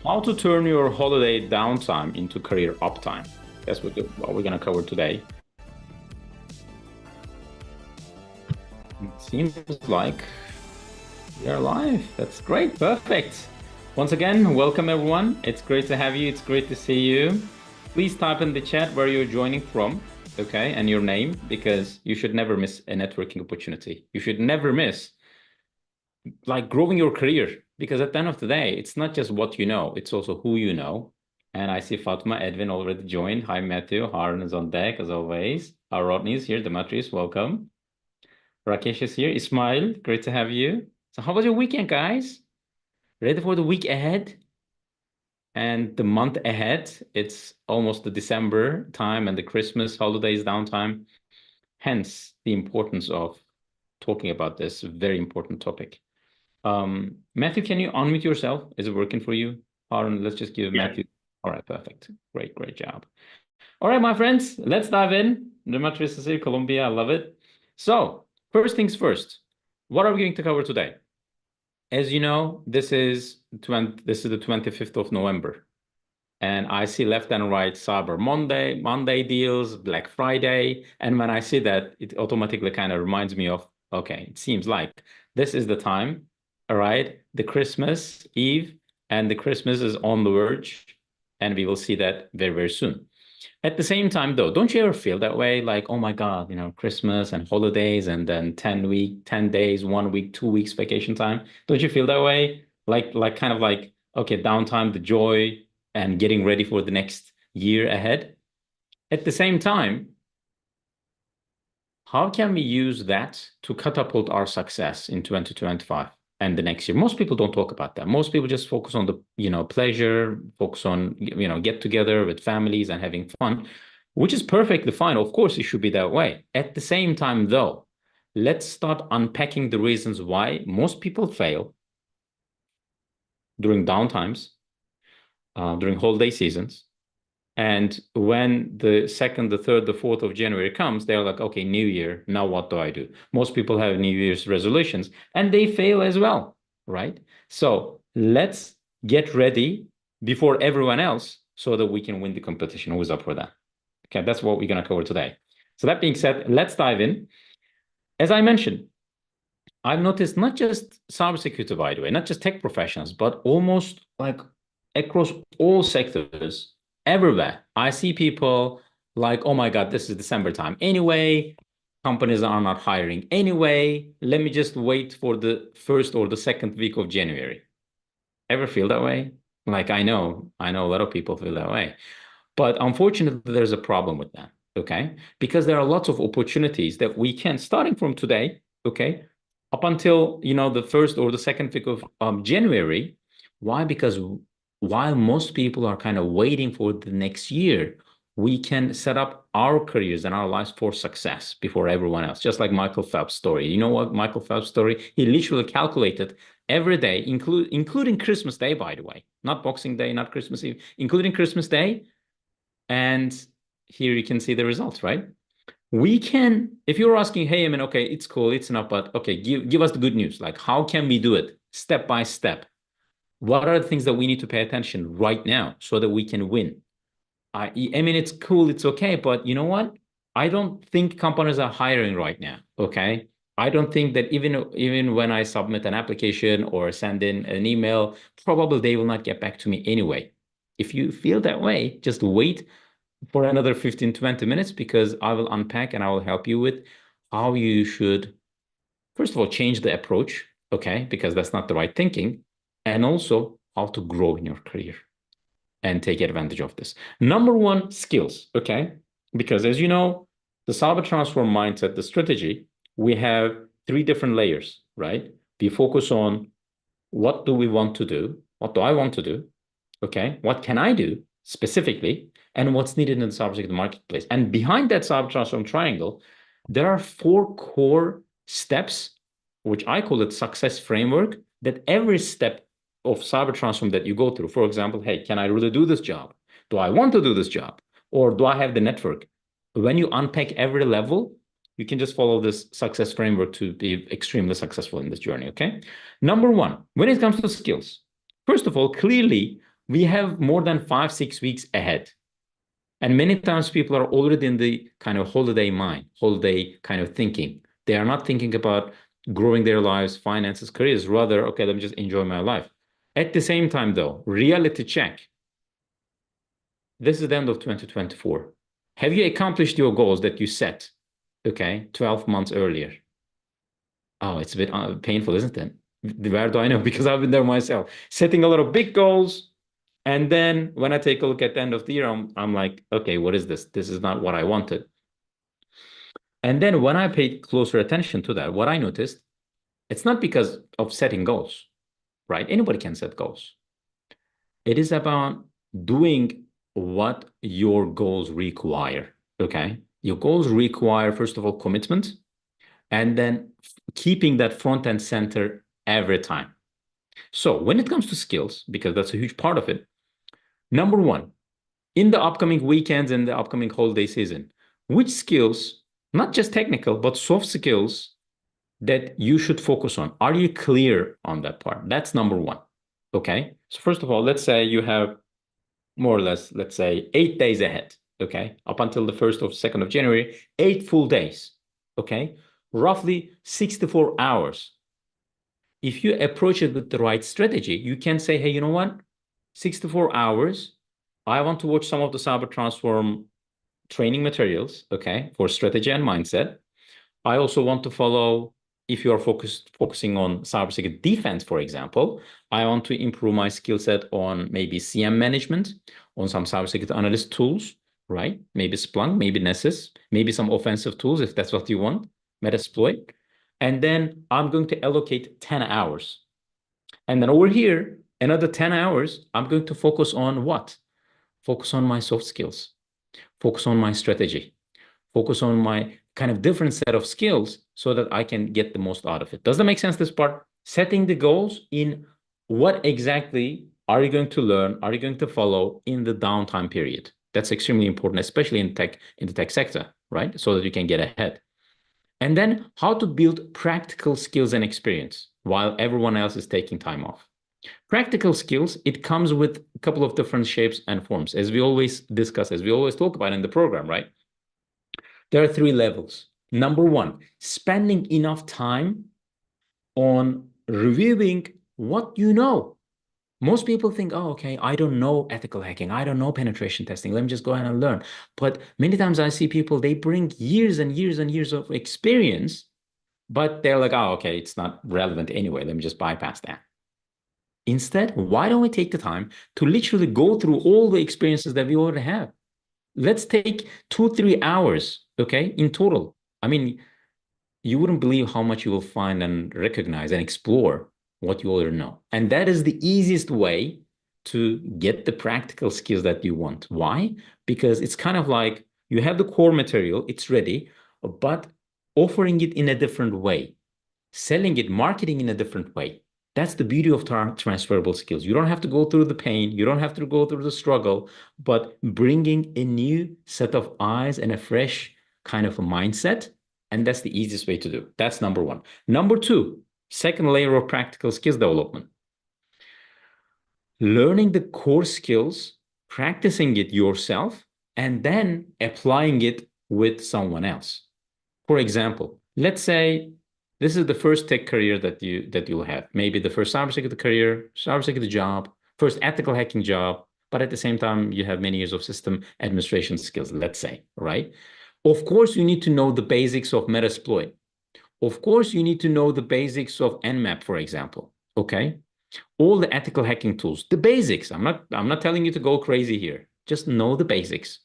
How to turn your holiday downtime into career uptime. That's what we're going to cover today. It seems like we are live. That's great. Perfect. Once again, welcome everyone. It's great to have you. It's great to see you. Please type in the chat where you're joining from, okay, and your name, because you should never miss a networking opportunity. You should never miss like growing your career, because at the end of the day, it's not just what you know, it's also who you know. And I see Fatma Edwin already joined. Hi, Matthew. Harun is on deck as always. Our Rodney is here. Demetrius, welcome. Rakesh is here. Ismail, great to have you. So how was your weekend, guys? Ready for the week ahead and the month ahead? It's almost the December time and the Christmas holidays downtime. Hence the importance of talking about this very important topic. Matthew, can you unmute yourself? Is it working for you? Aaron, let's just give Matthew. All right, perfect. Great job. All right, my friends, let's dive in. Demetrius is here, Colombia. I love it. So, first things first, what are we going to cover today? As you know, this is the 25th of November. And I see left and right Cyber Monday deals, Black Friday. And when I see that, it automatically kind of reminds me of, okay, it seems like this is the time. All right, the Christmas Eve and the Christmas is on the verge, and we will see that very, very soon. At the same time, though, don't you ever feel that way? Like, oh my God, Christmas and holidays, and then 10 days, 1 week, 2 weeks vacation time. Don't you feel that way? Like kind of like, okay, downtime, the joy, and getting ready for the next year ahead. At the same time, how can we use that to catapult our success in 2025 and the next year? Most people don't talk about that. Most people just focus on the, pleasure, focus on, get together with families and having fun, which is perfectly fine. Of course, it should be that way. At the same time, though, let's start unpacking the reasons why most people fail during downtimes, during holiday seasons. And when the 2nd, the 3rd, the 4th of January comes, they're like, okay, New Year, now what do I do? Most people have New Year's resolutions and they fail as well, right? So let's get ready before everyone else so that we can win the competition. Who's up for that? Okay, that's what we're going to cover today. So that being said, let's dive in. As I mentioned, I've noticed not just cybersecurity, by the way, not just tech professionals, but almost like across all sectors, everywhere. I see people like, oh my God, this is December time. Anyway, companies are not hiring. Anyway, let me just wait for the 1st or the 2nd week of January. Ever feel that way? Like I know a lot of people feel that way. But unfortunately, there's a problem with that, okay? Because there are lots of opportunities that we can, starting from today, okay, up until, the 1st or the 2nd week of January. Why? Because while most people are kind of waiting for the next year, we can set up our careers and our lives for success before everyone else. Just like Michael Phelps' story. You know what? Michael Phelps' story, he literally calculated every day, including Christmas Day, by the way, not Boxing Day, not Christmas Eve, including Christmas Day. And here you can see the results, right? We can, if you're asking, hey, I mean, okay, it's cool, it's enough, but okay, give us the good news. Like, how can we do it step by step? What are the things that we need to pay attention right now so that we can win? I mean, it's cool, it's okay, but you know what? I don't think companies are hiring right now, okay? I don't think that even when I submit an application or send in an email, probably they will not get back to me anyway. If you feel that way, just wait for another 15, 20 minutes because I will unpack and I will help you with how you should, first of all, change the approach, okay? Because that's not the right thinking. And also how to grow in your career and take advantage of this. Number one, skills, okay? Because as you know, the cyber transform mindset, the strategy, we have 3 different layers, right? We focus on what do we want to do? What do I want to do? Okay, what can I do specifically? And what's needed in the cybersecurity marketplace? And behind that cyber transform triangle, there are 4 core steps, which I call it success framework, that every step of cyber transform that you go through, for example, hey, can I really do this job? Do I want to do this job? Or do I have the network? When you unpack every level, you can just follow this success framework to be extremely successful in this journey, okay? Number one, when it comes to skills, first of all, clearly We have more than 5, 6 weeks ahead. And many times people are already in the kind of holiday mind, holiday kind of thinking. They are not thinking about growing their lives, finances, careers. Rather, okay, let me just enjoy my life. At the same time, though, reality check. This is the end of 2024. Have you accomplished your goals that you set, okay, 12 months earlier? Oh, it's a bit painful, isn't it? Where do I know? Because I've been there myself, setting a lot of big goals. And then when I take a look at the end of the year, I'm like, okay, what is this? This is not what I wanted. And then when I paid closer attention to that, what I noticed, it's not because of setting goals, right? Anybody can set goals. It is about doing what your goals require. Okay. Your goals require, first of all, commitment, and then keeping that front and center every time. So when it comes to skills, because that's a huge part of it, number one, in the upcoming weekends and the upcoming holiday season, which skills, not just technical, but soft skills that you should focus on? Are you clear on that part? That's number one. Okay. So first of all, let's say you have more or less, let's say 8 days ahead. Okay. Up until the 1st or 2nd of January, 8 full days. Okay. Roughly 64 hours. If you approach it with the right strategy, you can say, hey, you know what? 64 hours. I want to watch some of the Cyber Transform training materials, okay, for strategy and mindset. I also want to follow, if you are focusing on cybersecurity defense, for example, I want to improve my skill set on maybe CM management, on some cybersecurity analyst tools, right? Maybe Splunk, maybe Nessus, maybe some offensive tools if that's what you want, Metasploit. And then I'm going to allocate 10 hours. And then over here, another 10 hours, I'm going to focus on what? Focus on my soft skills, focus on my strategy, focus on my kind of different set of skills so that I can get the most out of it. Does that make sense, this part? Setting the goals in what exactly are you going to learn, are you going to follow in the downtime period? That's extremely important, especially in the tech sector, right? So that you can get ahead. And then how to build practical skills and experience while everyone else is taking time off. Practical skills, it comes with a couple of different shapes and forms, as we always discuss, as we always talk about in the program, right? There are 3 levels. Number one, spending enough time on reviewing what you know. Most people think, oh, okay, I don't know ethical hacking. I don't know penetration testing. Let me just go ahead and learn. But many times I see people, they bring years and years and years of experience, but they're like, oh, okay, it's not relevant anyway. Let me just bypass that. Instead, why don't we take the time to literally go through all the experiences that we already have? Let's take 2, 3 hours, okay, in total. I mean, you wouldn't believe how much you will find and recognize and explore what you already know. And that is the easiest way to get the practical skills that you want. Why? Because it's kind of like you have the core material, it's ready, but offering it in a different way, selling it, marketing in a different way. That's the beauty of transferable skills. You don't have to go through the pain, you don't have to go through the struggle, but bringing a new set of eyes and a fresh kind of a mindset. And that's the easiest way to do. That's number one. Number two, second layer of practical skills development. Learning the core skills, practicing it yourself, and then applying it with someone else. For example, let's say this is the first tech career that you'll have. Maybe the first cybersecurity career, cybersecurity job, first ethical hacking job, but at the same time, you have many years of system administration skills, let's say, right? Of course, you need to know the basics of Metasploit. Of course, you need to know the basics of Nmap, for example. Okay. All the ethical hacking tools, the basics. I'm not telling you to go crazy here. Just know the basics.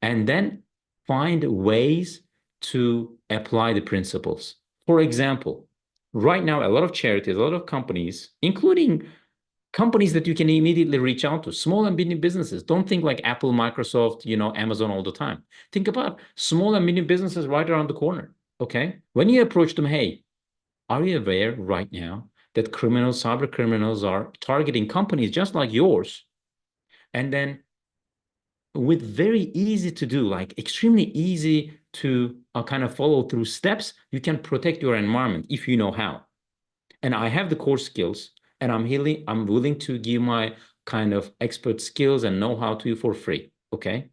And then find ways to apply the principles. For example, right now, a lot of charities, a lot of companies, including companies that you can immediately reach out to, small and medium businesses. Don't think like Apple, Microsoft, Amazon all the time. Think about small and medium businesses right around the corner. Okay. When you approach them, hey, are you aware right now that criminals, cyber criminals are targeting companies just like yours? And then with very easy to do, like extremely easy to kind of follow through steps, you can protect your environment if you know how. And I have the core skills, and I'm willing to give my kind of expert skills and know-how to you for free. Okay.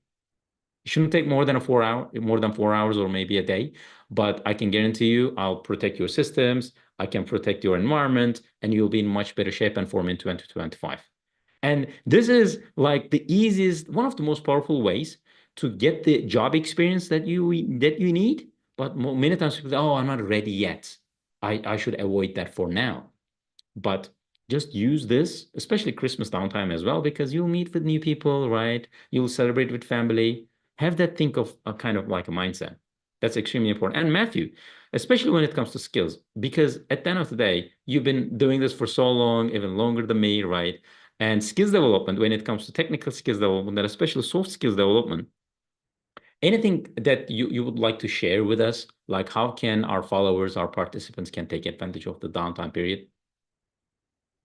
It shouldn't take more than 4 hours or maybe a day, but I can guarantee you I'll protect your systems, I can protect your environment, and you'll be in much better shape and form in 2025. And this is like the easiest, one of the most powerful ways to get the job experience that you need. But many times people say, oh, I'm not ready yet. I should avoid that for now. But just use this, especially Christmas downtime as well, because you'll meet with new people, right? You'll celebrate with family. Have that think of a kind of like a mindset. That's extremely important. And Matthew, especially when it comes to skills, because at the end of the day, you've been doing this for so long, even longer than me, right? And skills development, when it comes to technical skills development, and especially soft skills development, anything that you would like to share with us, like how can our followers, our participants can take advantage of the downtime period?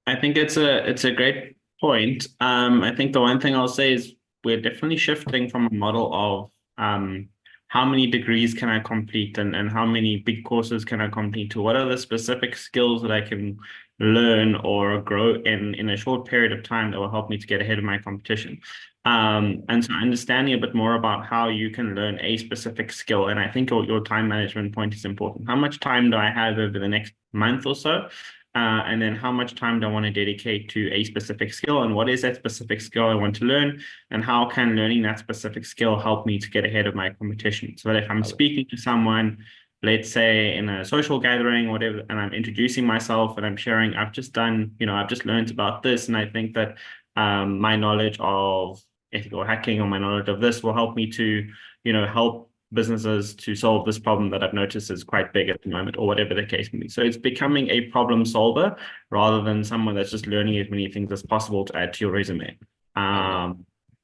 I think it's a great point. I think the one thing I'll say is we're definitely shifting from a model of how many degrees can I complete and how many big courses can I complete to what are the specific skills that I can learn or grow in a short period of time that will help me to get ahead of my competition. And so understanding a bit more about how you can learn a specific skill. And I think your time management point is important. How much time do I have over the next month or so? And then how much time do I want to dedicate to a specific skill, and what is that specific skill I want to learn, and how can learning that specific skill help me to get ahead of my competition? So that if I'm I love speaking to someone, let's say in a social gathering, whatever, and I'm introducing myself and I'm sharing, I've just done, I've just learned about this, and I think that my knowledge of ethical hacking or my knowledge of this will help me to, help businesses to solve this problem that I've noticed is quite big at the moment, or whatever the case may be. So it's becoming a problem solver rather than someone that's just learning as many things as possible to add to your resume. I love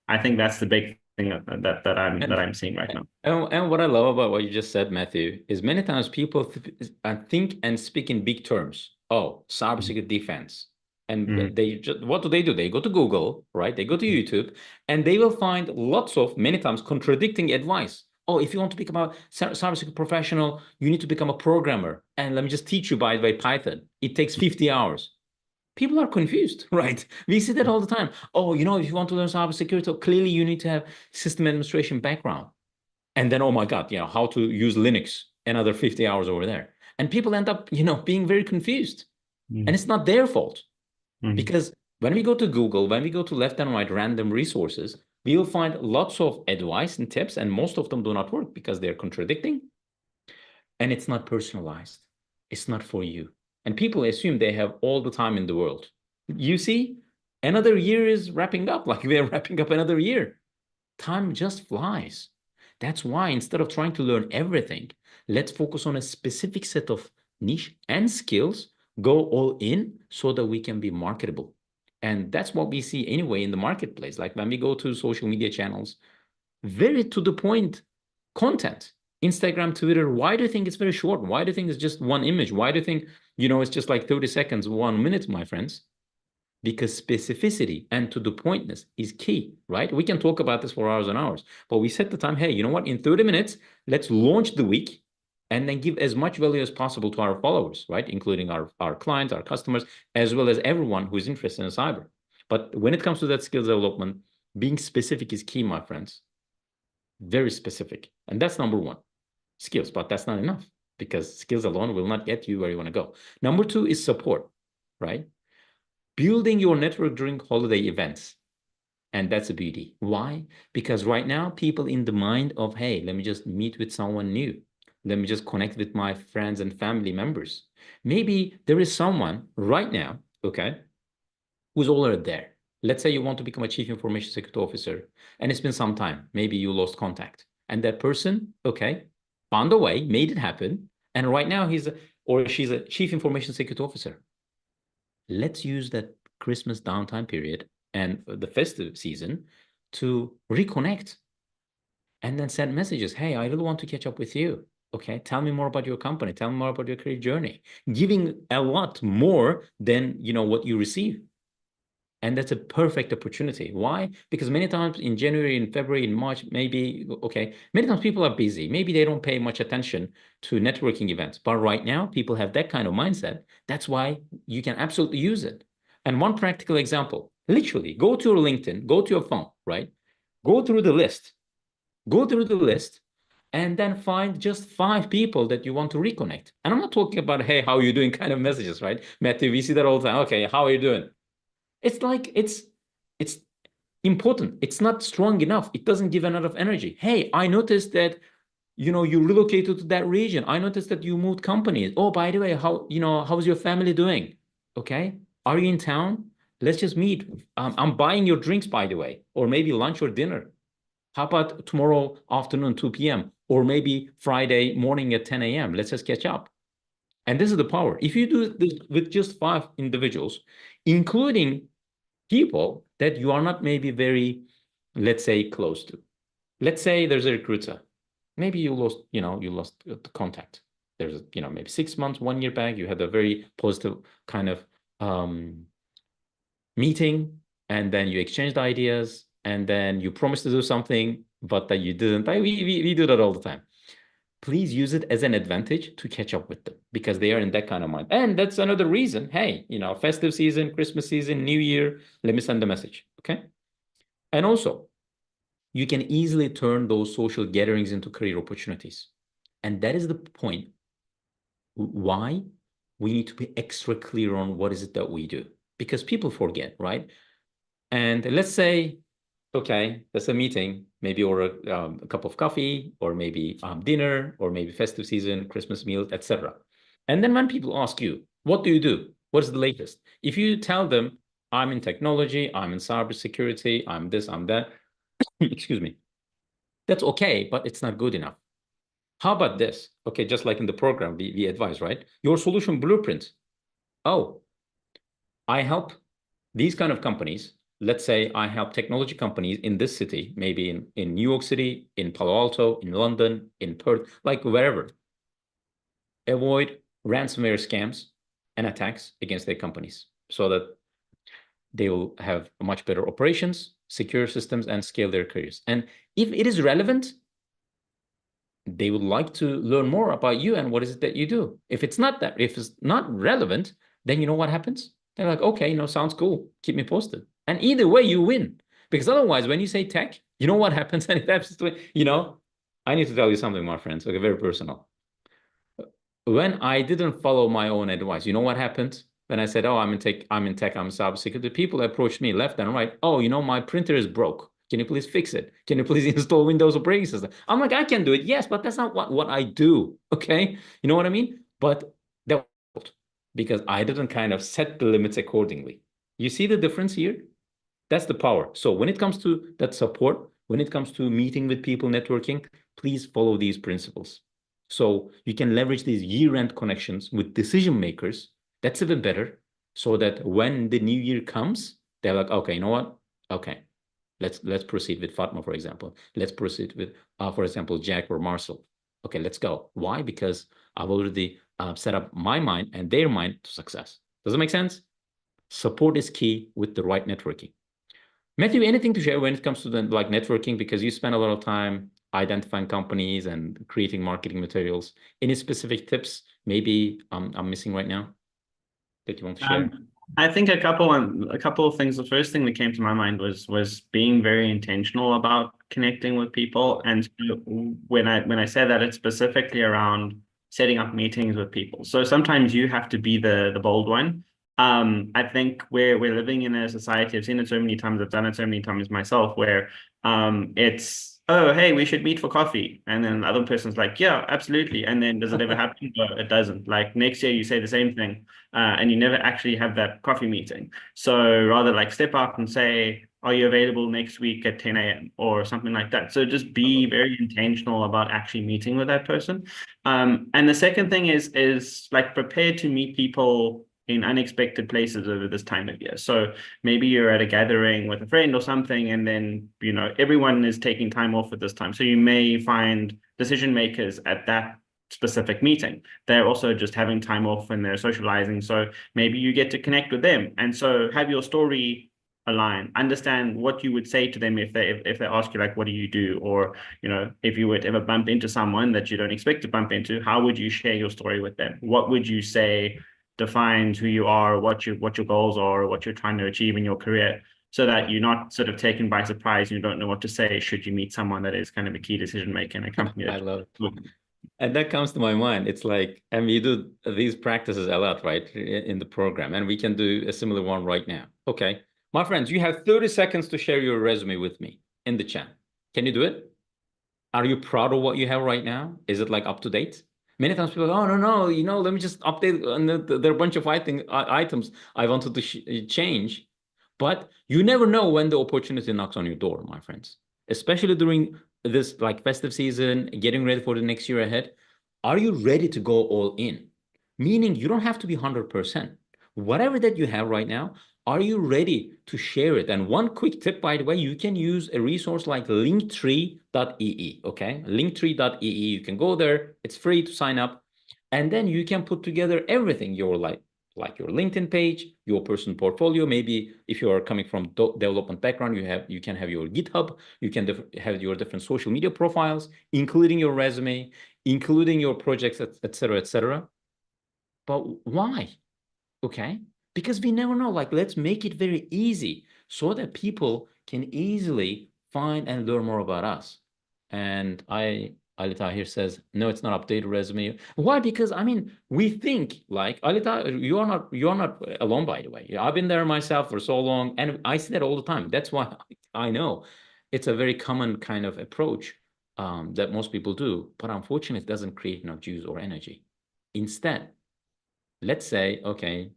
I think that's the big thing that and I'm seeing right now. and what I love about what you just said, Matthew, is many times people think and speak in big terms. Oh, cybersecurity defense. And Mm, they just, what do? They go to Google, right? They go to YouTube, and they will find lots of, many times, contradicting advice. Oh, if you want to become a cybersecurity professional, you need to become a programmer. And let me just teach you by the way Python. It takes 50 hours. People are confused, right? We see that all the time. Oh, if you want to learn cybersecurity, clearly you need to have system administration background. And then, oh my God, how to use Linux, another 50 hours over there. And people end up, being very confused. And mm, it's not their fault mm, because when we go to Google, when we go to left and right random resources, we will find lots of advice and tips, and most of them do not work because they're contradicting and it's not personalized. It's not for you. And people assume they have all the time in the world. You see, another year is wrapping up, like we're wrapping up another year. Time just flies. That's why instead of trying to learn everything, let's focus on a specific set of niche and skills, go all in so that we can be marketable. And that's what we see anyway in the marketplace. Like when we go to social media channels, very to the point content. Instagram, Twitter, why do you think it's very short? Why do you think it's just one image? Why do you think, it's just like 30 seconds, 1 minute, my friends? Because specificity and to the pointness is key, right? We can talk about this for hours and hours, but we set the time. Hey, you know what? In 30 minutes, let's launch the week and then give as much value as possible to our followers, right? Including our clients, our customers, as well as everyone who is interested in cyber. But when it comes to that skills development, being specific is key, my friends. Very specific. And that's number one, skills, but that's not enough because skills alone will not get you where you want to go. Number two is support, right? Building your network during holiday events. And that's a beauty. Why? Because right now, people in the mind of, hey, let me just meet with someone new. Let me just connect with my friends and family members. Maybe there is someone right now, okay, who's already there. Let's say you want to become a chief information security officer, and it's been some time. Maybe you lost contact. And that person, okay, found a way, made it happen. And right now or she's a chief information security officer. Let's use that Christmas downtime period and the festive season to reconnect and then send messages. Hey, I really want to catch up with you. Okay, tell me more about your company. Tell me more about your career journey. Giving a lot more than what you receive. And that's a perfect opportunity. Why? Because many times in January, in February, in March, maybe, okay, many times people are busy. Maybe they don't pay much attention to networking events. But right now, people have that kind of mindset. That's why you can absolutely use it. And one practical example, Literally, go to your LinkedIn, go to your phone, right? Go through the list, go through the list, and then find just 5 people that you want to reconnect. And I'm not talking about, hey, how are you doing kind of messages, right? Matthew, we see that all the time. Okay, how are you doing? It's like it's important. It's not strong enough. It doesn't give enough energy. Hey, I noticed that you relocated to that region. I noticed that you moved companies. Oh, by the way, how's your family doing? Okay. Are you in town? Let's just meet. I'm buying your drinks, by the way, or maybe lunch or dinner. How about tomorrow afternoon, 2 p.m., or maybe Friday morning at 10 a.m.? Let's just catch up. And this is the power. If you do this with just 5 individuals, including people that you are not maybe very, let's say, close to. Let's say there's a recruiter. Maybe you lost the contact. There's, maybe 6 months, 1 year back, you had a very positive kind of meeting, and then you exchanged ideas, and then you promised to do something, but that you didn't. We do that all the time. Please use it as an advantage to catch up with them because they are in that kind of mind. And that's another reason. Hey, festive season, Christmas season, New Year, let me send a message. Okay. And also, you can easily turn those social gatherings into career opportunities. And that is the point why we need to be extra clear on what is it that we do because people forget, right? And let's say, okay, that's a meeting, maybe or a cup of coffee, or maybe dinner, or maybe festive season, Christmas meals, etc. And then when people ask you, what do you do? What is the latest? If you tell them, I'm in technology, I'm in cybersecurity, I'm this, I'm that, excuse me, that's okay, but it's not good enough. How about this? Okay, just like in the program, we advise, right? Your solution blueprint. Oh, I help these kind of companies. Let's say I help technology companies in this city, maybe in New York City, in Palo Alto, in London, in Perth, like wherever, avoid ransomware scams and attacks against their companies so that they will have much better operations, secure systems, and scale their careers. And if it is relevant, they would like to learn more about you and what is it that you do. If it's not relevant, then you know what happens? They're like, okay, sounds cool. Keep me posted. And either way, you win. Because otherwise, when you say tech, you know what happens? And it happens to, I need to tell you something, my friends, okay, very personal. When I didn't follow my own advice, you know what happened? When I said, "Oh, I'm in tech, I'm cybersecurity," people approached me left and right. "Oh, my printer is broke. Can you please fix it? Can you please install Windows operating system?" I'm like, "I can do it, yes, but that's not what I do." Okay, you know what I mean? But that because I didn't kind of set the limits accordingly. You see the difference here? That's the power. So when it comes to that support, when it comes to meeting with people, networking, please follow these principles. So you can leverage these year-end connections with decision makers. That's even better. So that when the new year comes, they're like, okay, you know what? Okay, let's proceed with Fatma, for example. Let's proceed with, for example, Jack or Marcel. Okay, let's go. Why? Because I've already set up my mind and their mind to success. Does it make sense? Support is key with the right networking. Matthew, anything to share when it comes to the like networking? Because you spend a lot of time identifying companies and creating marketing materials. Any specific tips maybe I'm missing right now that you want to share? I think a couple of things. The first thing that came to my mind was being very intentional about connecting with people. And so when I say that, it's specifically around setting up meetings with people. So sometimes you have to be the bold one. I think we're living in a society. I've seen it so many times. I've done it so many times myself, where it's, oh, hey, we should meet for coffee, and then the other person's like, yeah, absolutely, and then does it ever happen? No, it doesn't. Like next year, you say the same thing, and you never actually have that coffee meeting. So rather like step out and say, are you available next week at 10 a.m. or something like that? So just be very intentional about actually meeting with that person. And the second thing is like prepare to meet people in unexpected places over this time of year. So maybe you're at a gathering with a friend or something, and then, everyone is taking time off at this time. So you may find decision makers at that specific meeting. They're also just having time off and they're socializing. So maybe you get to connect with them. And so have your story align, understand what you would say to them if they ask you, like, what do you do? Or, if you would ever bump into someone that you don't expect to bump into, how would you share your story with them? What would you say defines who you are, what your goals are, what you're trying to achieve in your career? so that you're not sort of taken by surprise and you don't know what to say should you meet someone that is kind of a key decision maker in a company. I love it. And that comes to my mind. It's like, and we do these practices a lot, right, in the program, and we can do a similar one right now. Okay, my friends, you have 30 seconds to share your resume with me in the chat. Can you do it? Are you proud of what you have right now? Is it like up to date? Many times people go, oh, no, no, let me just update. And there are a bunch of items I wanted to change. But you never know when the opportunity knocks on your door, my friends, especially during this like festive season, getting ready for the next year ahead. Are you ready to go all in? Meaning you don't have to be 100%. Whatever that you have right now, are you ready to share it? And one quick tip, by the way, you can use a resource like linktree.ee, okay? Linktree.ee, you can go there. It's free to sign up. And then you can put together everything, your like your LinkedIn page, your personal portfolio. Maybe if you are coming from development background, you can have your GitHub, you can have your different social media profiles, including your resume, including your projects, et cetera, et cetera. But why? Okay, because we never know. Like, let's make it very easy so that people can easily find and learn more about us. And Alita here says, no, it's not updated resume. Why? Because I mean, we think like Alita, you're not alone, by the way. I've been there myself for so long, and I see that all the time. That's why I know it's a very common kind of approach that most people do, but unfortunately, it doesn't create enough juice or energy. Instead, let's say, okay,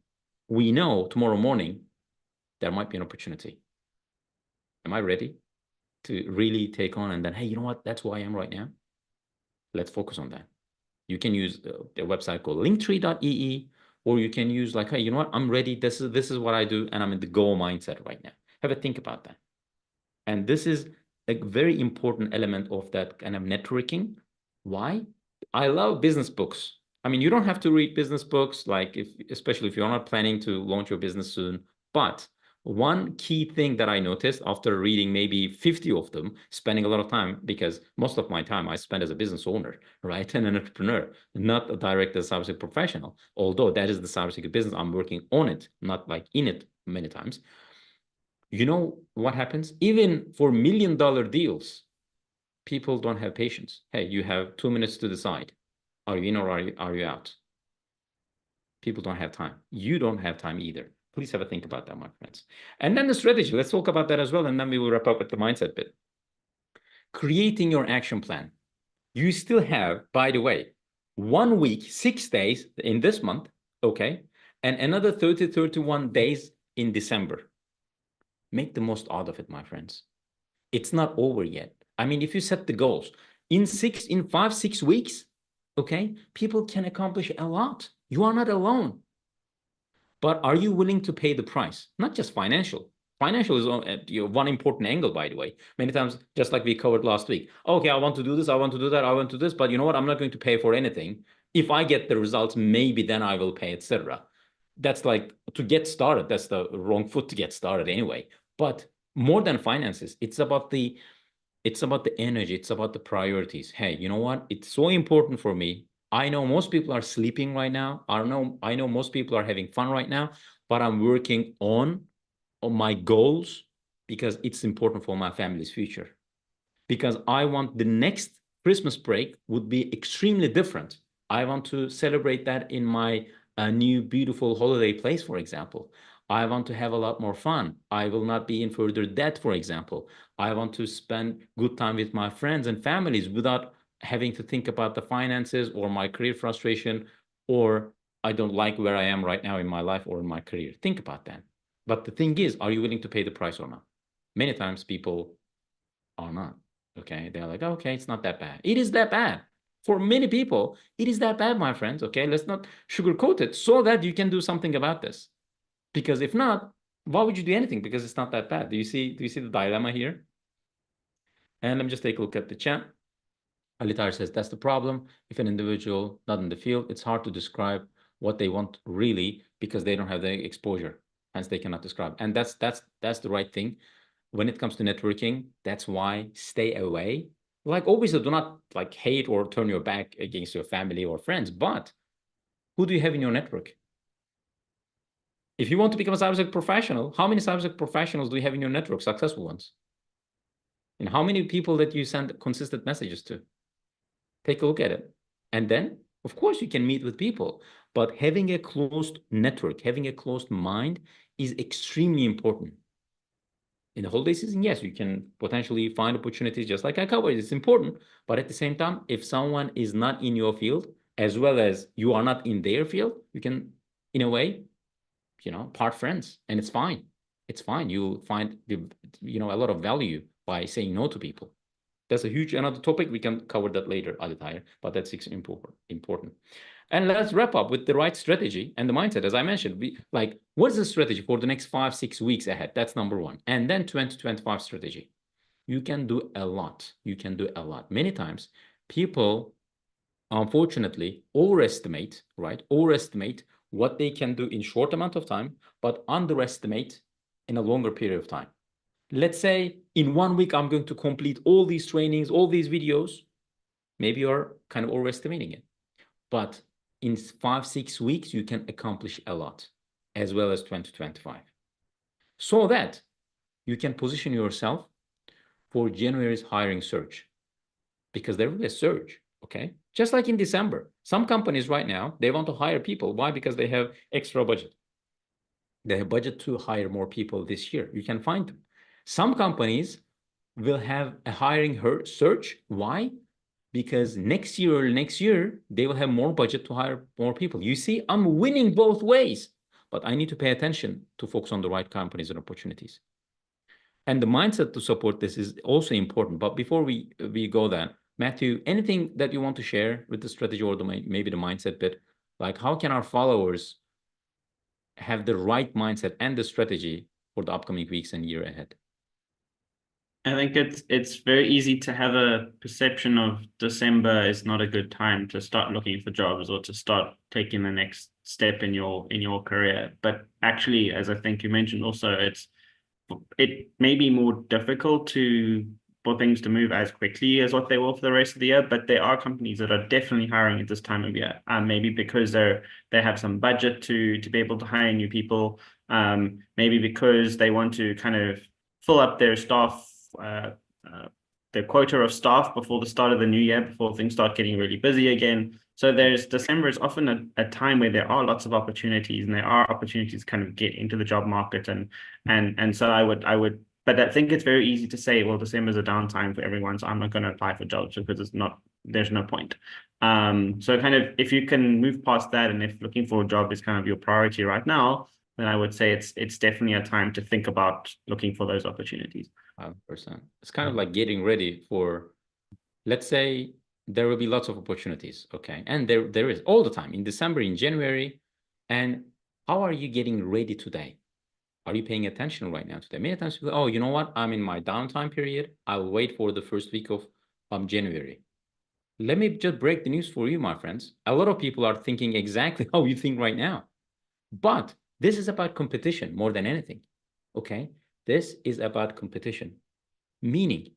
we know tomorrow morning there might be an opportunity. Am I ready to really take on and then, hey, you know what? That's who I am right now. Let's focus on that. You can use a website called linktree.ee, or you can use like, hey, you know what? I'm ready. This is what I do, and I'm in the go mindset right now. Have a think about that. And this is a very important element of that kind of networking. Why? I love business books. I mean, you don't have to read business books, like especially if you're not planning to launch your business soon. But one key thing that I noticed after reading maybe 50 of them, spending a lot of time, because most of my time I spend as a business owner, right? And an entrepreneur, not a direct cybersecurity professional. Although that is the cybersecurity business, I'm working on it, not like in it many times. You know what happens? Even for $1 million deals, people don't have patience. Hey, you have 2 minutes to decide. Are you in or are you out? People don't have time. You don't have time either. Please have a think about that, my friends. And then the strategy. Let's talk about that as well. And then we will wrap up with the mindset bit. Creating your action plan. You still have, by the way, 1 week, 6 days in this month, okay? And another 30, 31 days in December. Make the most out of it, my friends. It's not over yet. I mean, if you set the goals in 5, 6 weeks, okay, people can accomplish a lot. You are not alone. But are you willing to pay the price? Not just financial. Financial is one important angle, by the way. Many times, just like we covered last week. Okay, I want to do this, I want to do that, I want to do this, but you know what? I'm not going to pay for anything. If I get the results, maybe then I will pay, etc. That's like to get started. That's the wrong foot to get started anyway. But more than finances, it's about the energy, it's about the priorities. Hey, you know what? It's so important for me. I know most people are sleeping right now. I know most people are having fun right now, but I'm working on my goals because it's important for my family's future. Because I want the next Christmas break would be extremely different. I want to celebrate that in my new beautiful holiday place, for example. I want to have a lot more fun. I will not be in further debt, for example. I want to spend good time with my friends and families without having to think about the finances or my career frustration, or I don't like where I am right now in my life or in my career. Think about that. But the thing is, are you willing to pay the price or not? Many times people are not. Okay. They're like, okay, it's not that bad. It is that bad. For many people, it is that bad, my friends. Okay. Let's not sugarcoat it so that you can do something about this. Because if not, why would you do anything? Because it's not that bad. Do you see the dilemma here? And let me just take a look at the chat. Alitar says that's the problem. If an individual not in the field, it's hard to describe what they want really because they don't have the exposure. Hence, they cannot describe. And that's the right thing. When it comes to networking, that's why stay away. Like obviously, do not like hate or turn your back against your family or friends, but who do you have in your network? If you want to become a cybersecurity professional, how many cybersecurity professionals do you have in your network, successful ones? And how many people that you send consistent messages to? Take a look at it. And then, of course, you can meet with people, but having a closed network, having a closed mind is extremely important. In the holiday season, yes, you can potentially find opportunities just like I covered. It's important. But at the same time, if someone is not in your field, as well as you are not in their field, you can, in a way, part friends, and it's fine. It's fine. You find, a lot of value by saying no to people. That's a huge another topic. We can cover that later, Aditya, but that's important. And let's wrap up with the right strategy and the mindset. As I mentioned, what's the strategy for the next 5-6 weeks ahead? That's number one. And then 2025 strategy. You can do a lot. You can do a lot. Many times, people, unfortunately, overestimate, right? Overestimate what they can do in short amount of time, but underestimate in a longer period of time. Let's say in 1 week, I'm going to complete all these trainings, all these videos. Maybe you're kind of overestimating it. But in 5-6 weeks, you can accomplish a lot, as well as 2025. So that you can position yourself for January's hiring surge, because there will be a surge, okay? Just like in December. Some companies right now, they want to hire people. Why? Because they have extra budget. They have budget to hire more people this year. You can find them. Some companies will have a hiring surge. Why? Because next year, they will have more budget to hire more people. You see, I'm winning both ways, but I need to pay attention to focus on the right companies and opportunities. And the mindset to support this is also important. But before we go there, Matthew, anything that you want to share with the strategy or maybe the mindset bit? Like, how can our followers have the right mindset and the strategy for the upcoming weeks and year ahead? I think it's very easy to have a perception of December is not a good time to start looking for jobs or to start taking the next step in your career. But actually, as I think you mentioned also, it may be more difficult for things to move as quickly as what they will for the rest of the year. But there are companies that are definitely hiring at this time of year, maybe because they have some budget to be able to hire new people, maybe because they want to kind of fill up their staff, their quota of staff before the start of the new year, before things start getting really busy again. So December is often a time where there are lots of opportunities, and there are opportunities to kind of get into the job market. And so but I think it's very easy to say, well, December is a downtime for everyone, so I'm not going to apply for jobs because there's no point. So kind of if you can move past that, and if looking for a job is kind of your priority right now, then I would say it's definitely a time to think about looking for those opportunities. 100%. It's kind of like getting ready for, let's say there will be lots of opportunities, okay? And there is all the time in December, in January. And how are you getting ready today? Are you paying attention right now today? Many times people, oh, you know what? I'm in my downtime period. I'll wait for the first week of January. Let me just break the news for you, my friends. A lot of people are thinking exactly how you think right now. But this is about competition more than anything, okay? This is about competition, meaning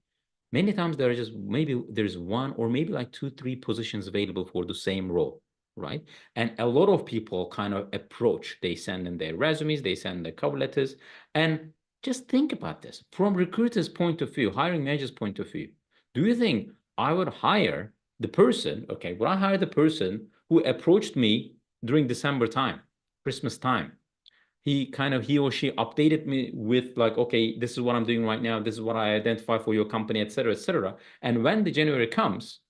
many times there are just maybe there's one or maybe like 2-3 positions available for the same role, right? And a lot of people kind of approach, they send in their resumes, they send their cover letters. And just think about this from recruiter's point of view, hiring manager's point of view. Do you think I would hire the person, okay, would I hire the person who approached me during December time, Christmas time? He or she updated me with like, okay, this is what I'm doing right now, this is what I identify for your company, etc., etc. And when the January comes,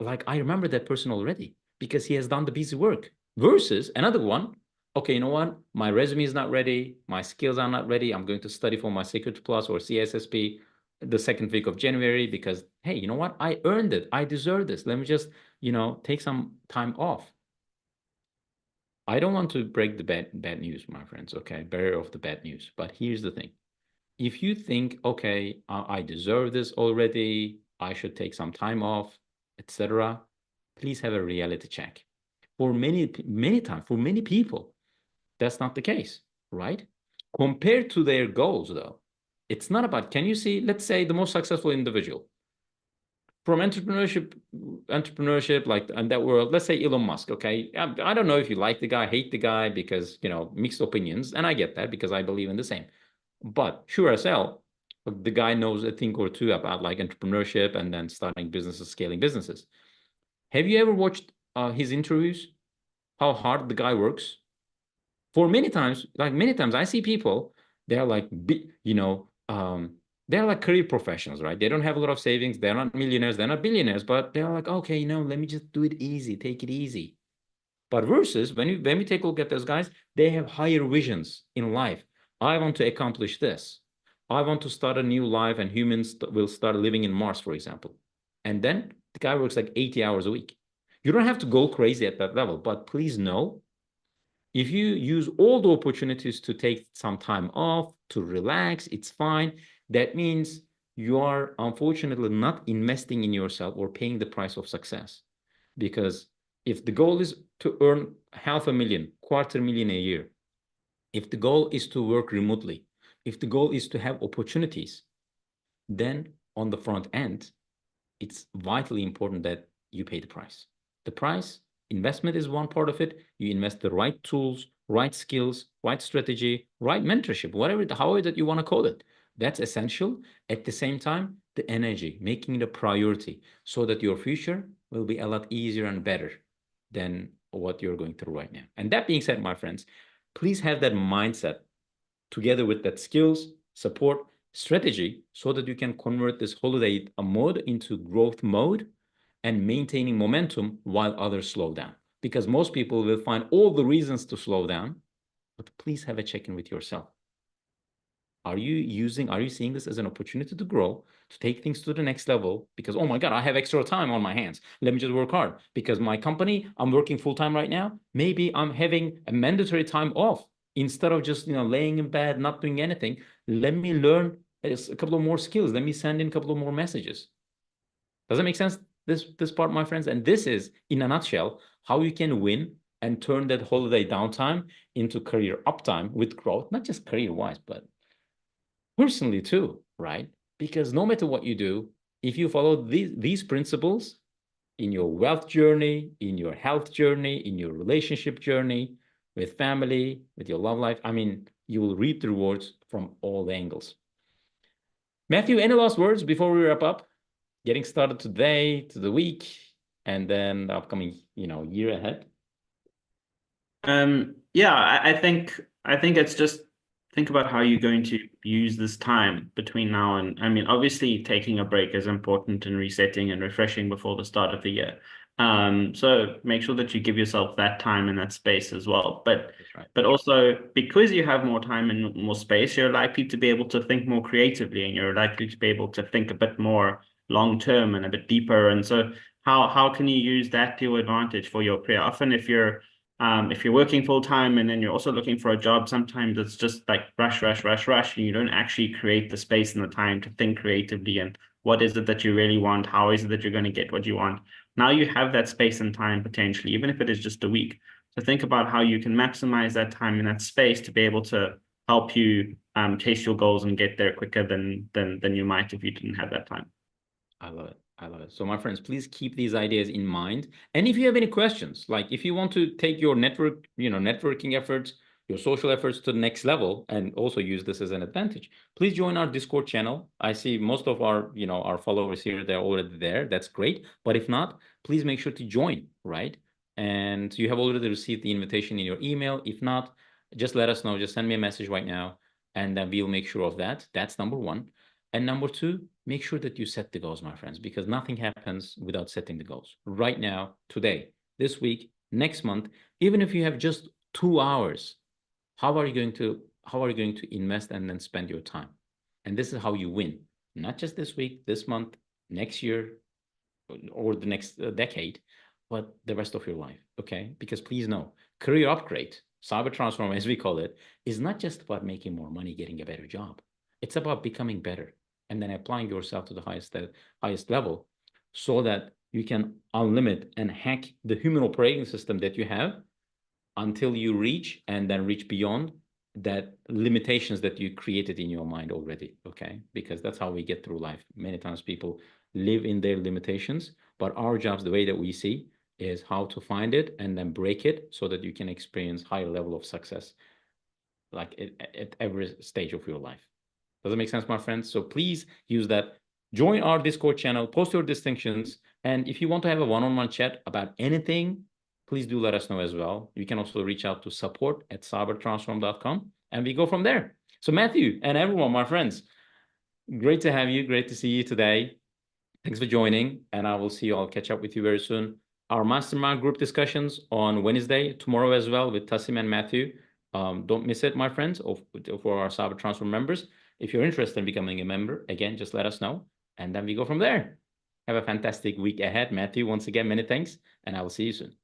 like, I remember that person already because he has done the busy work. Versus another one, okay, you know what, my resume is not ready, my skills are not ready, I'm going to study for my Security Plus or CSSP the second week of January because, hey, you know what, I earned it, I deserve this, let me just take some time off. I don't want to break the bad news, my friends, okay? Bearer of the bad news. But here's the thing. If you think, okay, I deserve this already, I should take some time off, etc., please have a reality check. For many times, for many people, that's not the case, right? Compared to their goals, though, it's not about, can you see, let's say the most successful individual, from entrepreneurship, like in that world, let's say Elon Musk, okay? I don't know if you like the guy, hate the guy, because, mixed opinions, and I get that because I believe in the same. But sure as hell, the guy knows a thing or two about like entrepreneurship and then starting businesses, scaling businesses. Have you ever watched his interviews? How hard the guy works? For many times I see people, they're like, they're like career professionals, right? They don't have a lot of savings. They're not millionaires. They're not billionaires, but they're like, okay, let me just do it easy, take it easy. But versus when we take a look at those guys, they have higher visions in life. I want to accomplish this. I want to start a new life, and humans will start living in Mars, for example. And then the guy works like 80 hours a week. You don't have to go crazy at that level, but please know, if you use all the opportunities to take some time off, to relax, it's fine. That means you are unfortunately not investing in yourself or paying the price of success. Because if the goal is to earn 500,000, 250,000 a year, if the goal is to work remotely, if the goal is to have opportunities, then on the front end, it's vitally important that you pay the price. The price, investment is one part of it. You invest the right tools, right skills, right strategy, right mentorship, whatever, however that you want to call it. That's essential. At the same time, the energy, making it a priority so that your future will be a lot easier and better than what you're going through right now. And that being said, my friends, please have that mindset together with that skills, support, strategy, so that you can convert this holiday mode into growth mode and maintaining momentum while others slow down. Because most people will find all the reasons to slow down, but please have a check-in with yourself. Are you seeing this as an opportunity to grow, to take things to the next level? Because, oh my God, I have extra time on my hands. Let me just work hard. Because my company, I'm working full time right now. Maybe I'm having a mandatory time off. Instead of just, laying in bed, not doing anything, let me learn a couple of more skills. Let me send in a couple of more messages. Does that make sense? This part, my friends? And this is, in a nutshell, how you can win and turn that holiday downtime into career uptime with growth, not just career-wise, but personally too, right? Because no matter what you do, if you follow these principles in your wealth journey, in your health journey, in your relationship journey, with family, with your love life, I mean, you will reap the rewards from all angles. Matthew, any last words before we wrap up? Getting started today, to the week, and then the upcoming, year ahead. Yeah, I think it's just think about how you're going to use this time between now and, I mean, obviously taking a break is important and resetting and refreshing before the start of the year. So make sure that you give yourself that time and that space as well. That's right. But also because you have more time and more space, you're likely to be able to think more creatively, and you're likely to be able to think a bit more long term and a bit deeper. And so how can you use that to your advantage for your career? Often if you're working full time and then you're also looking for a job, sometimes it's just like rush, rush, rush, rush, and you don't actually create the space and the time to think creatively and what is it that you really want? How is it that you're going to get what you want? Now you have that space and time potentially, even if it is just a week. So think about how you can maximize that time and that space to be able to help you chase your goals and get there quicker than you might if you didn't have that time. I love it. I love it. So, my friends, please keep these ideas in mind. And if you have any questions, like if you want to take your networking efforts, your social efforts to the next level, and also use this as an advantage, please join our Discord channel. I see most of our followers here, they're already there. That's great. But if not, please make sure to join, right? And you have already received the invitation in your email. If not, just let us know. Just send me a message right now, and then we'll make sure of that. That's number one. And number two, make sure that you set the goals, my friends, because nothing happens without setting the goals. Right now, today, this week, next month, even if you have just 2 hours, how are you going to invest and then spend your time? And this is how you win, not just this week, this month, next year, or the next decade, but the rest of your life. Okay? Because please know, career upgrade, cyber transform, as we call it, is not just about making more money, getting a better job. It's about becoming better and then applying yourself to the highest level, so that you can unlimit and hack the human operating system that you have until you reach and then reach beyond that limitations that you created in your mind already. Okay? Because that's how we get through life. Many times people live in their limitations. But our jobs, the way that we see, is how to find it and then break it so that you can experience higher level of success, like at every stage of your life. Does it make sense, my friends? So please use that. Join our Discord channel, post your distinctions. And if you want to have a one-on-one chat about anything, please do let us know as well. You can also reach out to support@cybertransform.com and we go from there. So Matthew and everyone, my friends, great to have you. Great to see you today. Thanks for joining, and I will see you. I'll catch up with you very soon. Our mastermind group discussions on Wednesday, tomorrow as well, with Tassim and Matthew. Don't miss it, my friends, for our Cyber Transfer members. If you're interested in becoming a member, again, just let us know, and then we go from there. Have a fantastic week ahead. Matthew, once again, many thanks, and I will see you soon.